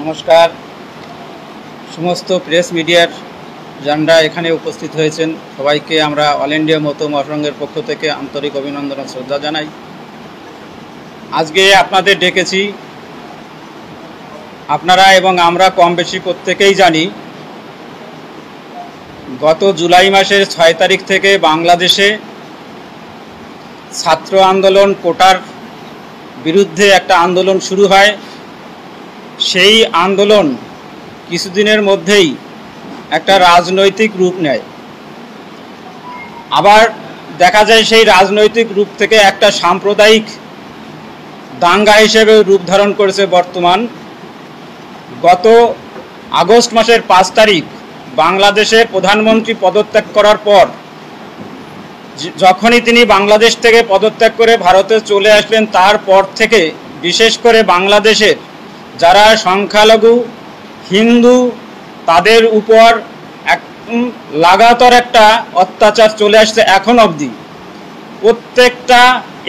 নমস্কার। সমস্ত প্রেস মিডিয়ার যারা এখানে উপস্থিত হয়েছেন সবাইকে আমরা অল ইন্ডিয়া মতো মহাসংঘের পক্ষ থেকে আন্তরিক অভিনন্দন ও শ্রদ্ধা জানাই। আজকে আপনাদের ডেকেছি, আপনারা এবং আমরা কম বেশি প্রত্যেকেই জানি গত জুলাই মাসের 6 তারিখ থেকে বাংলাদেশে ছাত্র আন্দোলন কোটার বিরুদ্ধে একটা আন্দোলন শুরু হয়। সেই আন্দোলন কিছুদিনের মধ্যেই একটা রাজনৈতিক রূপ নেয়, আবার দেখা যায় সেই রাজনৈতিক রূপ থেকে একটা সাম্প্রদায়িক দাঙ্গা হিসেবে রূপ ধারণ করেছে। বর্তমান গত আগস্ট মাসের 5 তারিখ বাংলাদেশের প্রধানমন্ত্রী পদত্যাগ করার পর যখনই তিনি বাংলাদেশ থেকে পদত্যাগ করে ভারতে চলে আসলেন, তারপর থেকে বিশেষ করে বাংলাদেশের যারা সংখ্যালঘু হিন্দু তাদের উপর লাগাতার একটা অত্যাচার চলে আসছে। এখন অবধি প্রত্যেকটা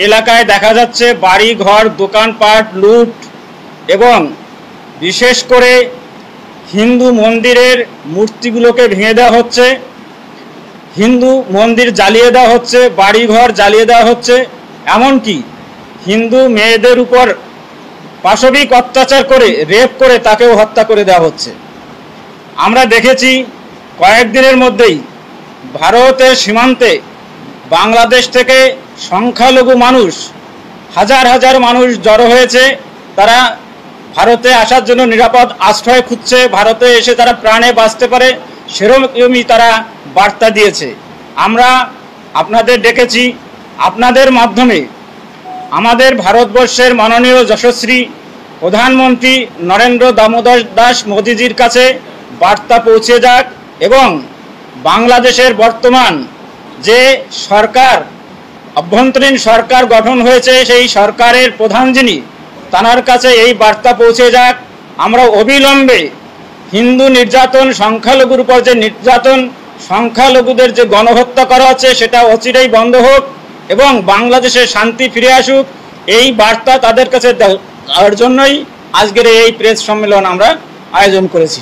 এলাকায় দেখা যাচ্ছে বাড়ি ঘর দোকানপাট লুট, এবং বিশেষ করে হিন্দু মন্দিরের মূর্তিগুলোকে ভেঙে দেওয়া হচ্ছে, হিন্দু মন্দির জ্বালিয়ে দেওয়া হচ্ছে, বাড়িঘর জ্বালিয়ে দেওয়া হচ্ছে, এমনকি হিন্দু মেয়েদের উপর পাশবিক অত্যাচার করে রেপ করে তাকেও হত্যা করে দেওয়া হচ্ছে। আমরা দেখেছি কয়েকদিনের মধ্যেই ভারতের সীমান্তে বাংলাদেশ থেকে সংখ্যালঘু মানুষ হাজার হাজার মানুষ জড়ো হয়েছে। তারা ভারতে আসার জন্য নিরাপদ আশ্রয় খুঁজছে, ভারতে এসে তারা প্রাণে বাঁচতে পারে সেরকমই তারা বার্তা দিয়েছে। আমরা আপনাদের ডেকেছি, আপনাদের মাধ্যমে আমাদের ভারতবর্ষের মাননীয় যশস্বী প্রধানমন্ত্রী নরেন্দ্র দামোদর দাস মোদিজির কাছে বার্তা পৌঁছে যাক, এবং বাংলাদেশের বর্তমান যে সরকার অভ্যন্তরীণ সরকার গঠন হয়েছে সেই সরকারের প্রধান যিনি তার কাছে এই বার্তা পৌঁছে যাক। আমরা অবিলম্বে হিন্দু নির্যাতন, সংখ্যালঘুর উপর যে নির্যাতন, সংখ্যালঘুদের যে গণহত্যা করা হচ্ছে সেটা অচিরেই বন্ধ হোক এবং বাংলাদেশে শান্তি ফিরে আসুক, এই বার্তা তাদের কাছে দেওয়ার জন্যই আজকের এই প্রেস সম্মেলন আমরা আয়োজন করেছি।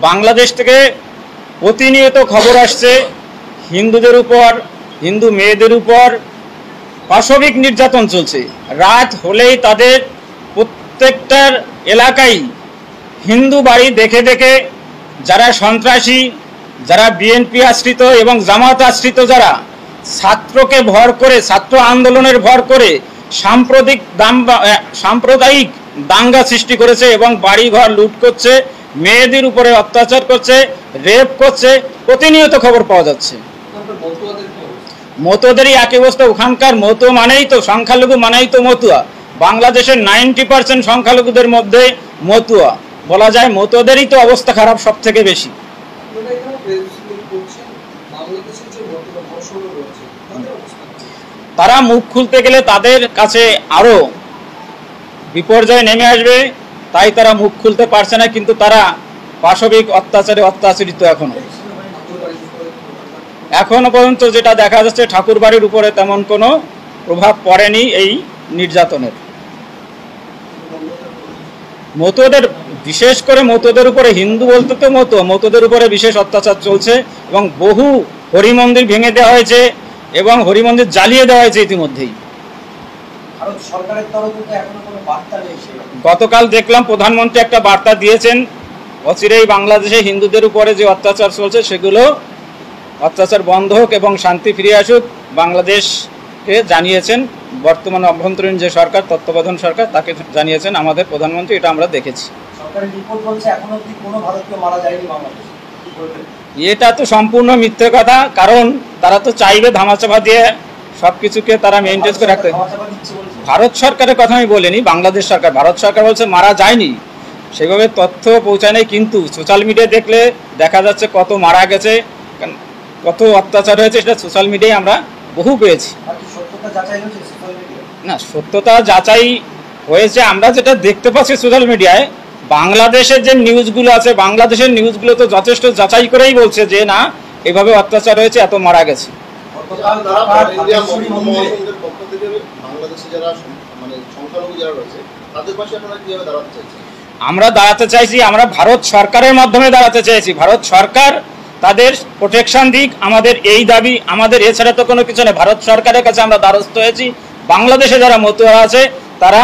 বাংলাদেশ থেকে প্রতিনিয়ত খবর আসছে হিন্দুদের উপর, হিন্দু মেয়েদের উপর পাশবিক নির্যাতন চলছে। রাত হলেই তাদের প্রত্যেকটার এলাকায় হিন্দু বাড়ি দেখে দেখে যারা সন্ত্রাসী, যারা বিএনপি আশ্রিত এবং জামাত আশ্রিত যারা ছাত্রকে ভর করে, ছাত্র আন্দোলনের ভর করে সাম্প্রদায়িক দাঙ্গা সৃষ্টি করেছে এবং বাড়িঘর লুট করছে, মেয়েদের উপরে অত্যাচার করছে, রেপ করছে, প্রতিনিয়ত খবর পাওয়া যাচ্ছে। মতুয়াদেরই একই অবস্থা। ওখানকার মতো মানেই তো সংখ্যালঘু, মানেই তো মতুয়া। বাংলাদেশের 90% সংখ্যালঘুদের মধ্যে মতুয়া, বলা যায় মতুয়াদেরই তো অবস্থা খারাপ সব থেকে বেশি। তারা মুখ খুলতে গেলে তাদের কাছে আরো বিপর্যয় নেমে আসবে, তাই তারা মুখ খুলতে পারছে না, কিন্তু তারা পাশবিক অত্যাচারে অত্যাচারিত। এখনো পর্যন্ত যেটা দেখা যাচ্ছে ঠাকুর বাড়ির উপরে তেমন কোনো প্রভাব পড়েনি এই নির্যাতনের। মতুয়াদের, বিশেষ করে মতুয়াদের উপরে, হিন্দু বলতে তো মতুয়াদের উপরে বিশেষ অত্যাচার চলছে এবং বহু হরিমন্দির ভেঙে দেওয়া হয়েছে এবং হরিমন্দির জ্বালিয়ে দেওয়া হয়েছে ইতিমধ্যেই। গতকাল দেখলাম প্রধানমন্ত্রী একটা বার্তা দিয়েছেন, অচিরেই বাংলাদেশে হিন্দুদের উপরে যে অত্যাচার চলছে সেগুলো অত্যাচার বন্ধ হোক এবং শান্তি ফিরে আসুক, বাংলাদেশকে জানিয়েছেন বর্তমান অভ্যন্তরীণ যে সরকার, তত্ত্বাবধান সরকার, তাকে জানিয়েছেন আমাদের প্রধানমন্ত্রী। এটা আমরা দেখেছি। এটা তো সম্পূর্ণ মিথ্যে কথা, কারণ তারা তো চাইবে ধামাচাপা দিয়ে সবকিছুকে তারা মেনটেন করে রাখতে। ভারত সরকারের কথা আমি বলিনি, বাংলাদেশ সরকার। ভারত সরকার বলছে মারা যায়নি, সেভাবে তথ্য পৌঁছায় নাই, কিন্তু সোশ্যাল মিডিয়া দেখলে দেখা যাচ্ছে কত মারা গেছে, কত অত্যাচার হয়েছে, সেটা সোশ্যাল মিডিয়ায় আমরা বহু পেয়েছি। না, সত্যতা যাচাই হয়েছে। আমরা যেটা দেখতে পাচ্ছি সোশ্যাল মিডিয়ায়, বাংলাদেশের যে নিউজগুলো আছে, বাংলাদেশের নিউজগুলো তো যথেষ্ট যাচাই করেই বলছে যে না, এভাবে অত্যাচার হয়েছে, এত মারা গেছে। বাংলাদেশে যারা মানে সংখ্যালঘু যারা রয়েছে তাদের পাশে আপনারা কিভাবে দাঁড়াতে চাইছেন? আমরা দাঁড়াতে চাইছি, আমরা ভারত সরকারের মাধ্যমে দাঁড়াতে চাইছি। ভারত সরকার তাদের প্রোটেকশন দিক, আমাদের এই দাবি। আমাদের এছাড়া তো কোনো কিছু নেই। ভারত সরকারের কাছে আমরা দ্বারস্থ হয়েছি, বাংলাদেশে যারা মতুয়া আছে তারা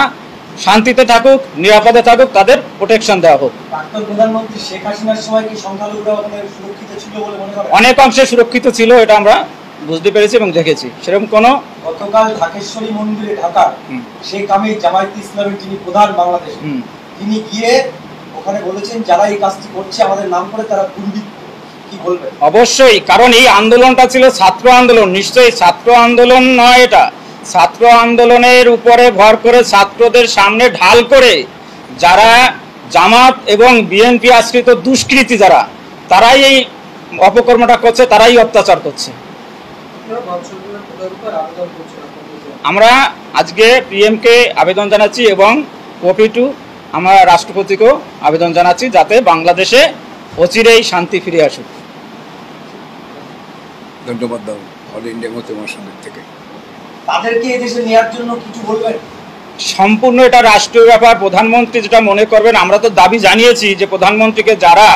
শান্তিতে থাকুক, নিরাপদে থাকুক, তাদের প্রোটেকশন দেওয়া হোক। প্রাক্তন প্রধানমন্ত্রী শেখ হাসিনার সময় কি সংখ্যালঘুরা সুরক্ষিত ছিল বলে মনে করেন? অনেক অংশে সুরক্ষিত ছিল, এটা আমরা বুঝতে পেরেছি এবং দেখেছি। সেরকম কোনো গতকাল ঢাকেশ্বরী মন্দিরে ঢাকা শেখ হামিদ জামায়াতে ইসলামের যিনি প্রধান বাংলাদেশ, তিনি গিয়ে ওখানে বলেছেন যারা এই কাজটি করছে আমাদের নাম করে তারা দুর্বৃত্ত। কি বলবেন? অবশ্যই, কারণ এই আন্দোলনটা ছিল ছাত্র আন্দোলন। নিশ্চয়ই ছাত্র আন্দোলন নয়, এটা ছাত্র আন্দোলনের উপরে ভর করে ছাত্রদের সামনে ঢাল করে যারা জামাত এবং বিএনপি আশ্রিত দুষ্কৃতী যারা, তারাই এই অপকর্মটা করছে, তারাই অত্যাচার করছে। আমরা আজকে পিএমকে আবেদন জানাচ্ছি এবং কপি টু আমরা রাষ্ট্রপতিকেও আবেদন জানাচ্ছি যাতে বাংলাদেশে অচিরেই শান্তি ফিরে আসুক। ধন্যবাদ দাও অল ইন্ডিয়া মতুয়া মহাসংঘের থেকে। তাদেরকে এদেশে নেওয়ার জন্য কিছু বলবেন? সম্পূর্ণ এটা রাষ্ট্রীয় ব্যাপার। প্রধানমন্ত্রী যেটা মনে করবেন, আমরা তো দাবি জানিয়েছি যে প্রধানমন্ত্রীকে যারা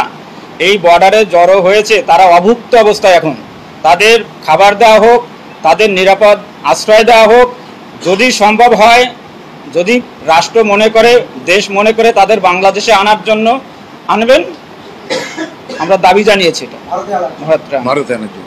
এই বর্ডারে জড়ো হয়েছে তারা অভুক্ত অবস্থায়, এখন তাদের খাবার দেওয়া হোক, তাদের নিরাপদ আশ্রয় দেওয়া হোক। যদি সম্ভব হয়, যদি রাষ্ট্র মনে করে, দেশ মনে করে তাদের বাংলাদেশে আনার জন্য আনবেন, আমরা দাবি জানিয়েছি এটা ভারতে ভারতে ভারতে আনার জন্য।